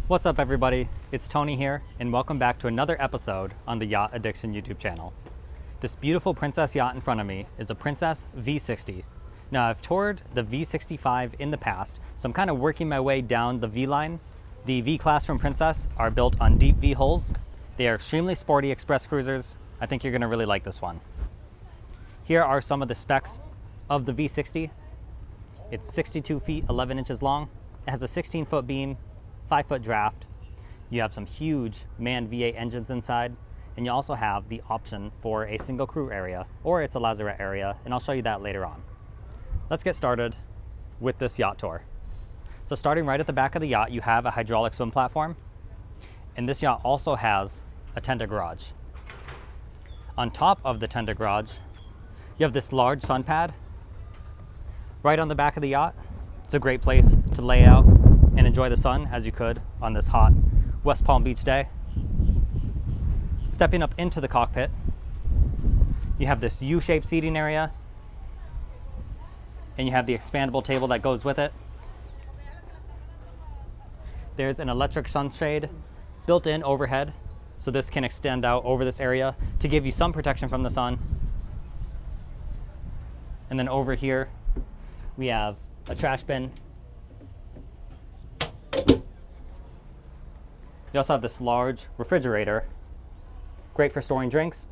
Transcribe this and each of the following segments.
What's up everybody, it's Tony here and welcome back to another episode on the Yacht Addiction YouTube channel. This beautiful Princess yacht in front of me is a Princess V60. Now I've toured the V65 in the past, so I'm kind of working my way down the V line. The V class from Princess are built on deep V hulls. They are extremely sporty express cruisers. I think you're going to really like this one. Here are some of the specs of the V60. It's 62 feet 11 inches long. It has a 16-foot beam, 5-foot draft. You have some huge manned V8 engines inside, and you also have the option for a single crew area, or it's a lazarette area, and I'll show you that later on. Let's get started with this yacht tour. So starting right at the back of the yacht, you have a hydraulic swim platform, and this yacht also has a tender garage. On top of the tender garage, you have this large sun pad right on the back of the yacht. It's a great place to lay out and enjoy the sun as you could on this hot West Palm Beach day. Stepping up into the cockpit, you have this U-shaped seating area, and you have the expandable table that goes with it. There's an electric sunshade built in overhead, so this can extend out over this area to give you some protection from the sun. And then over here, we have a trash bin. You also have this large refrigerator, great for storing drinks.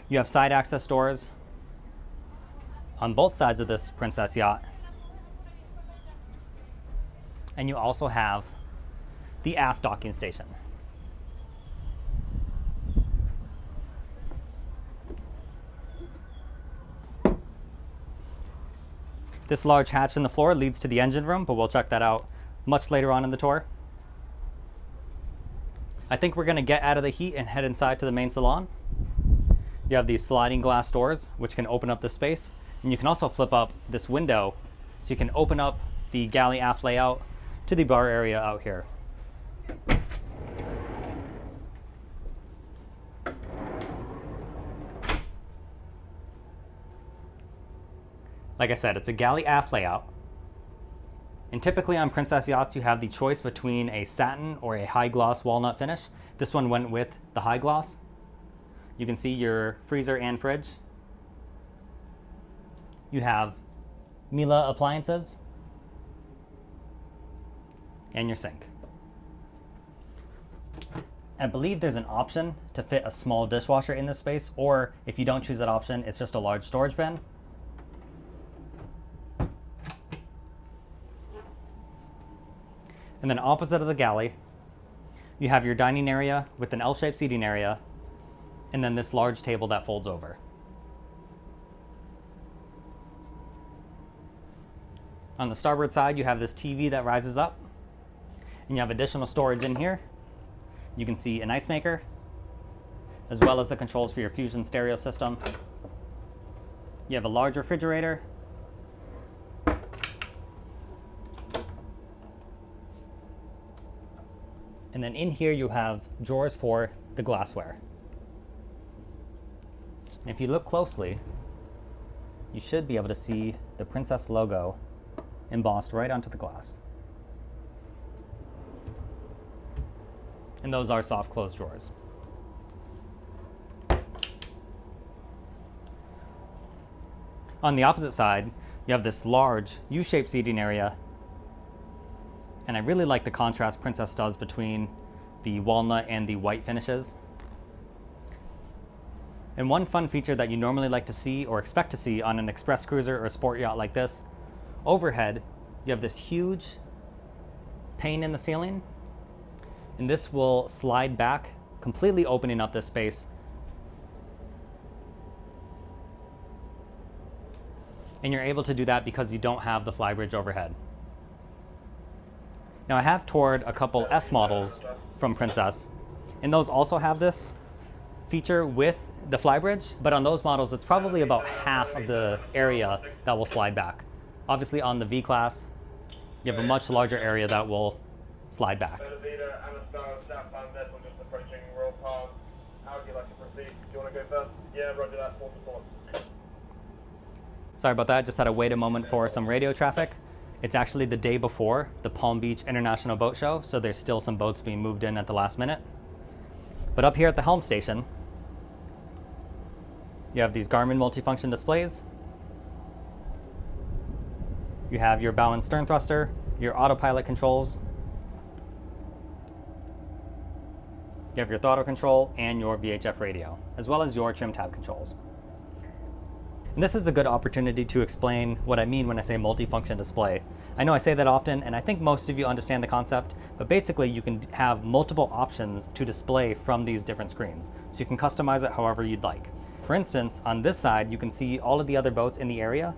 You have side access doors on both sides of this Princess yacht. And you also have the aft docking station. This large hatch in the floor leads to the engine room, but we'll check that out much later on in the tour. I think we're going to get out of the heat and head inside to the main salon. You have these sliding glass doors which can open up the space, and you can also flip up this window so you can open up the galley aft layout to the bar area out here. Like I said, it's a galley aft layout. And typically on Princess yachts, you have the choice between a satin or a high gloss walnut finish. This one went with the high gloss. You can see your freezer and fridge. You have Miele appliances and your sink. I believe there's an option to fit a small dishwasher in this space, or if you don't choose that option, it's just a large storage bin. And then opposite of the galley, you have your dining area with an L-shaped seating area, and then this large table that folds over. On the starboard side, you have this TV that rises up, and you have additional storage in here. You can see an ice maker, as well as the controls for your Fusion stereo system. You have a large refrigerator, and then in here you have drawers for the glassware. And if you look closely, you should be able to see the Princess logo embossed right onto the glass. And those are soft close drawers. On the opposite side, you have this large U-shaped seating area. And I really like the contrast Princess does between the walnut and the white finishes. And one fun feature that you normally like to see or expect to see on an express cruiser or a sport yacht like this, overhead, you have this huge pane in the ceiling, and this will slide back, completely opening up this space. And you're able to do that because you don't have the flybridge overhead. Now I have toured a couple S models from Princess, and those also have this feature with the flybridge, but on those models it's probably about half of the area that will slide back. Obviously on the V class, you have a much larger area that will slide back. Sorry about that, just had to wait a moment for some radio traffic. It's actually the day before the Palm Beach International Boat Show, so there's still some boats being moved in at the last minute. But up here at the Helm Station, you have these Garmin multifunction displays. You have your bow and stern thruster, your autopilot controls. You have your throttle control and your VHF radio, as well as your trim tab controls. And this is a good opportunity to explain what I mean when I say multifunction display. I know I say that often, and I think most of you understand the concept, but basically you can have multiple options to display from these different screens. So you can customize it however you'd like. For instance, on this side, you can see all of the other boats in the area.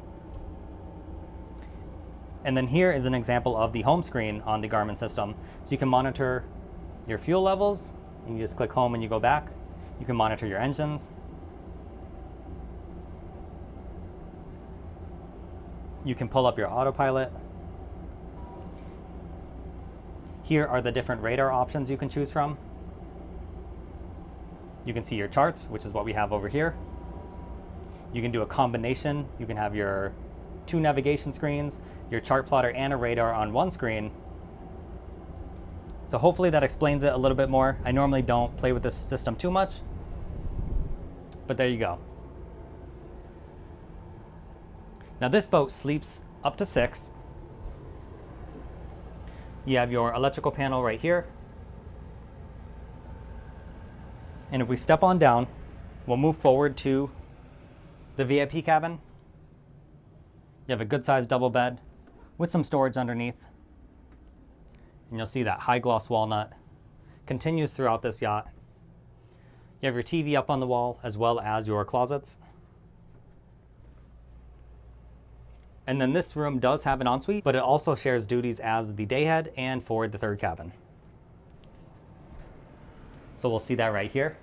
And then here is an example of the home screen on the Garmin system. So you can monitor your fuel levels, and you just click home and you go back. You can monitor your engines. You can pull up your autopilot. Here are the different radar options you can choose from. You can see your charts, which is what we have over here. You can do a combination. You can have your 2 navigation screens, your chart plotter, and a radar on one screen. So hopefully that explains it a little bit more. I normally don't play with this system too much, but there you go. Now this boat sleeps up to 6. You have your electrical panel right here. And if we step on down, we'll move forward to the VIP cabin. You have a good sized double bed with some storage underneath. And you'll see that high gloss walnut continues throughout this yacht. You have your TV up on the wall as well as your closets. And then this room does have an ensuite, but it also shares duties as the dayhead and for the third cabin. So we'll see that right here.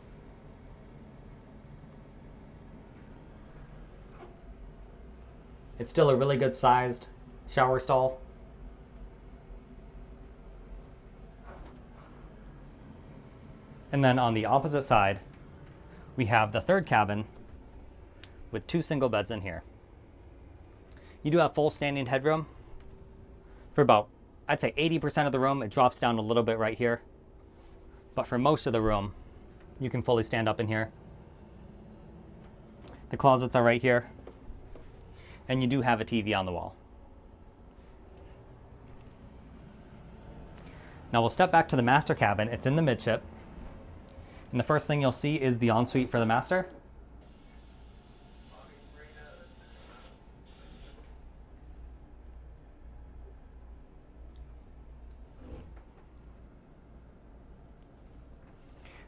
It's still a really good sized shower stall. And then on the opposite side, we have the third cabin with 2 single beds in here. You do have full standing headroom for about, I'd say 80% of the room. It drops down a little bit right here. But for most of the room, you can fully stand up in here. The closets are right here. And you do have a TV on the wall. Now we'll step back to the master cabin. It's in the midship. And the first thing you'll see is the ensuite for the master.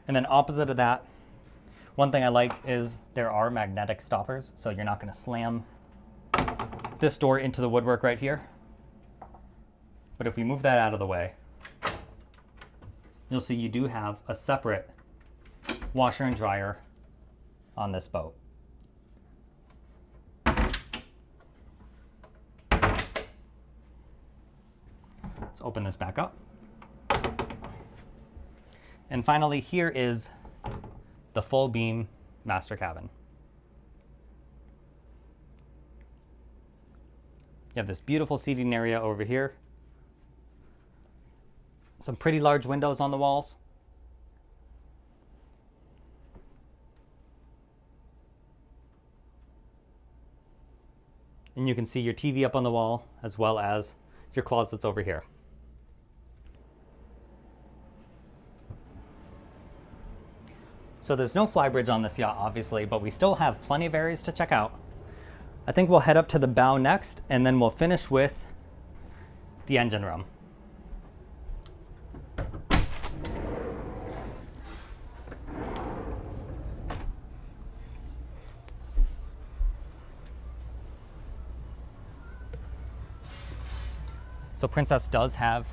And then opposite of that, one thing I like is there are magnetic stoppers, so you're not going to slam this door into the woodwork right here. But if we move that out of the way, you'll see you do have a separate washer and dryer on this boat. Let's open this back up. And finally, here is the full beam master cabin. You have this beautiful seating area over here. Some pretty large windows on the walls. And you can see your TV up on the wall as well as your closets over here. So there's no flybridge on this yacht, obviously, but we still have plenty of areas to check out. I think we'll head up to the bow next, and then we'll finish with the engine room. So Princess does have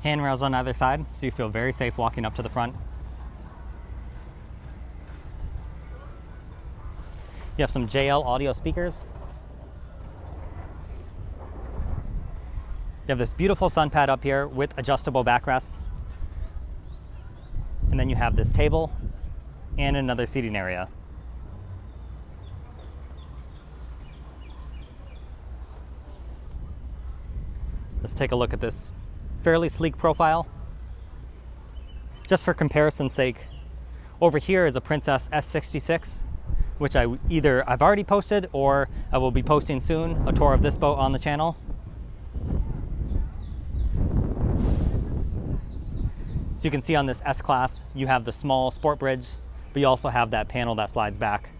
handrails on either side, so you feel very safe walking up to the front. You have some JL audio speakers. You have this beautiful sun pad up here with adjustable backrests. And then you have this table and another seating area. Let's take a look at this fairly sleek profile. Just for comparison's sake, over here is a Princess S66, which I've already posted or I will be posting soon, a tour of this boat on the channel. So you can see on this S-Class, you have the small sport bridge, but you also have that panel that slides back.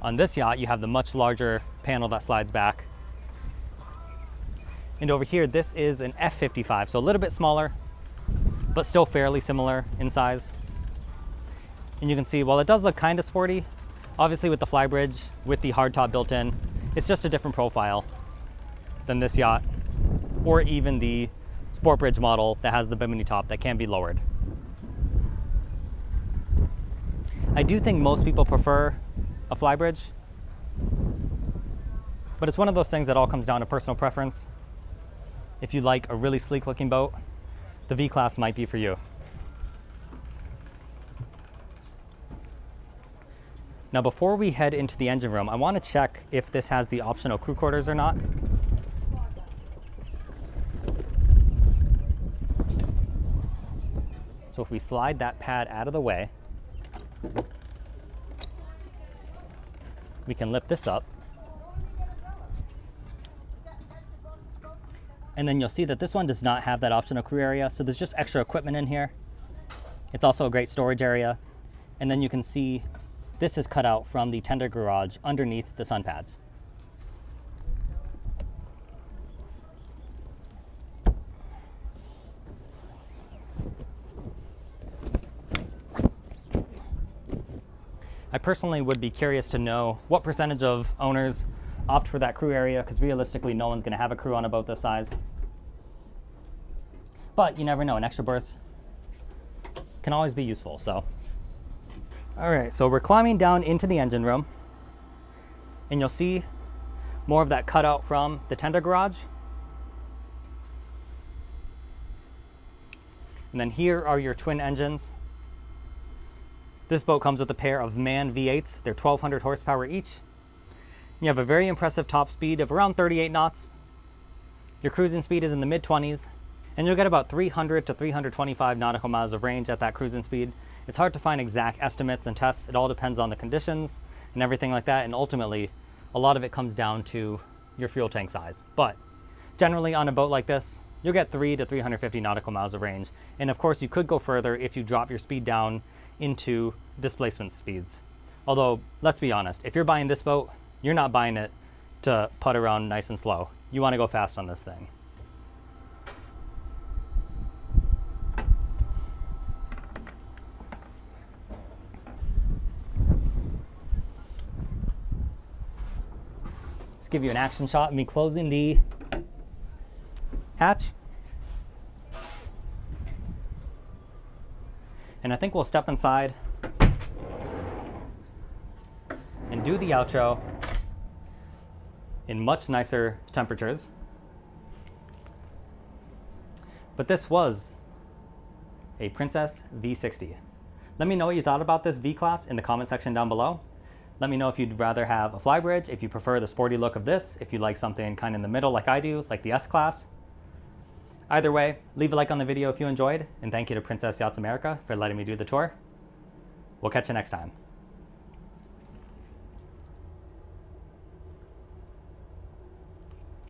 On this yacht, you have the much larger panel that slides back. And over here, this is an F55, so a little bit smaller, but still fairly similar in size. And you can see, while it does look kind of sporty, obviously with the flybridge, with the hardtop built in, it's just a different profile than this yacht, or even the sport bridge model that has the bimini top that can be lowered. I do think most people prefer a flybridge, but it's one of those things that all comes down to personal preference. If you like a really sleek looking boat, the V-Class might be for you. Now before we head into the engine room, I want to check if this has the optional crew quarters or not. So if we slide that pad out of the way, we can lift this up. And then you'll see that this one does not have that optional crew area, so there's just extra equipment in here. It's also a great storage area. And then you can see this is cut out from the tender garage underneath the sun pads. I personally would be curious to know what percentage of owners opt for that crew area, because realistically no one's going to have a crew on a boat this size. But you never know, an extra berth can always be useful. So all right, so we're climbing down into the engine room, and you'll see more of that cutout from the tender garage. And then here are your twin engines. This boat comes with a pair of MAN V8s. They're 1,200 horsepower each. You have a very impressive top speed of around 38 knots. Your cruising speed is in the mid-20s, and you'll get about 300 to 325 nautical miles of range at that cruising speed. It's hard to find exact estimates and tests. It all depends on the conditions and everything like that, and ultimately, a lot of it comes down to your fuel tank size. But generally on a boat like this, you'll get 300 to 350 nautical miles of range. And of course, you could go further if you drop your speed down into displacement speeds. Although, let's be honest, if you're buying this boat, you're not buying it to putt around nice and slow. You want to go fast on this thing. Let's give you an action shot of me closing the hatch. And I think we'll step inside and do the outro in much nicer temperatures. But this was a Princess V60. Let me know what you thought about this V-Class in the comment section down below. Let me know if you'd rather have a flybridge, if you prefer the sporty look of this, if you like something kind of in the middle like I do, like the S-Class. Either way, leave a like on the video if you enjoyed, and thank you to Princess Yachts America for letting me do the tour. We'll catch you next time.